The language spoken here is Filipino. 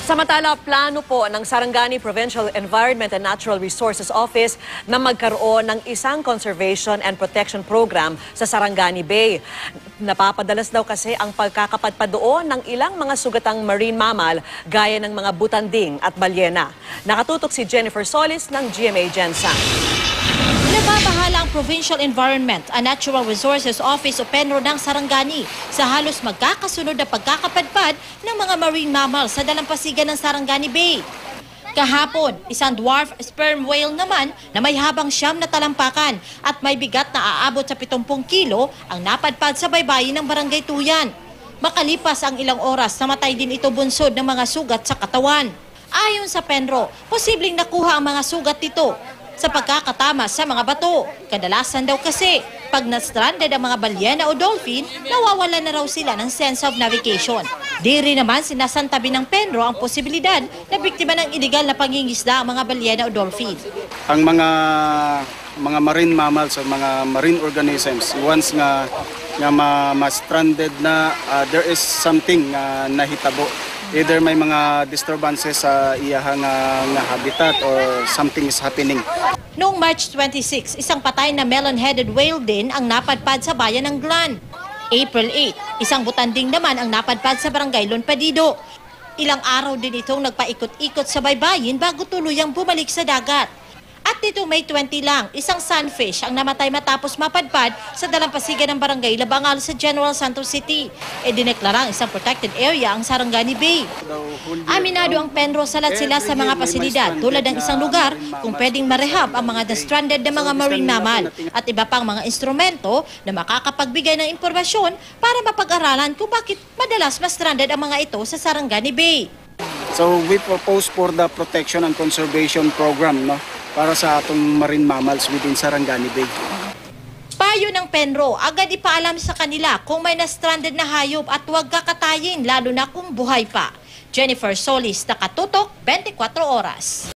Samantala, plano po ng Sarangani Provincial Environment and Natural Resources Office na magkaroon ng isang conservation and protection program sa Sarangani Bay. Napapadalas daw kasi ang pagkakapadpad doon ng ilang mga sugatang marine mammal gaya ng mga butanding at balyena. Nakatutok si Jennifer Solis ng GMA Gensa. Nababahala ang Provincial Environment and Natural Resources Office o PENRO ng Sarangani sa halos magkakasunod na pagkakapadpad ng mga marine mammals sa dalampasigan ng Sarangani Bay. Kahapon, isang dwarf sperm whale naman na may habang 9 na talampakan at may bigat na aabot sa 70 kilo ang napadpad sa baybayin ng Barangay Tuyan. Makalipas ang ilang oras, namatay din ito bunsod ng mga sugat sa katawan. Ayon sa PENRO, posibleng nakuha ang mga sugat nito sa pagkakatama sa mga bato. Kadalasan daw kasi, pag na-stranded ang mga balyena o dolphin, nawawalan na raw sila ng sense of navigation. Di rin naman sinasantabi ng PENRO ang posibilidad na biktima ng iligal na pangingisda ang mga balyena o dolphin. Ang mga marine mammals o mga marine organisms, once nga ma-stranded na, there is something na hitabo. Either may mga disturbances sa iyahang habitat or something is happening. Noong March 26, isang patay na melon-headed whale din ang napadpad sa bayan ng Glan. April 8, isang butanding naman ang napadpad sa Barangay Lonpadido. Ilang araw din itong nagpaikot-ikot sa baybayin bago tuluyang bumalik sa dagat. At dito May 20 lang, isang sunfish ang namatay matapos mapadpad sa dalampasigan ng Barangay Labangal sa General Santos City. Dineklarang isang protected area ang Sarangani Bay. Aminado ang PENRO salat sila sa mga pasilidad tulad ng isang lugar kung pwedeng marehab ang mga stranded na mga marine mammal at iba pang mga instrumento na makakapagbigay ng impormasyon para mapag-aralan kung bakit madalas ma-stranded ang mga ito sa Sarangani Bay. So we propose for the protection and conservation program, no, para sa atong marine mammals within Sarangani Bay. Payo ng PENRO, agad ipaalam sa kanila kung may na-stranded na hayop at huwag kakatayin lalo na kung buhay pa. Jennifer Solis, Nakatutok, 24 Oras.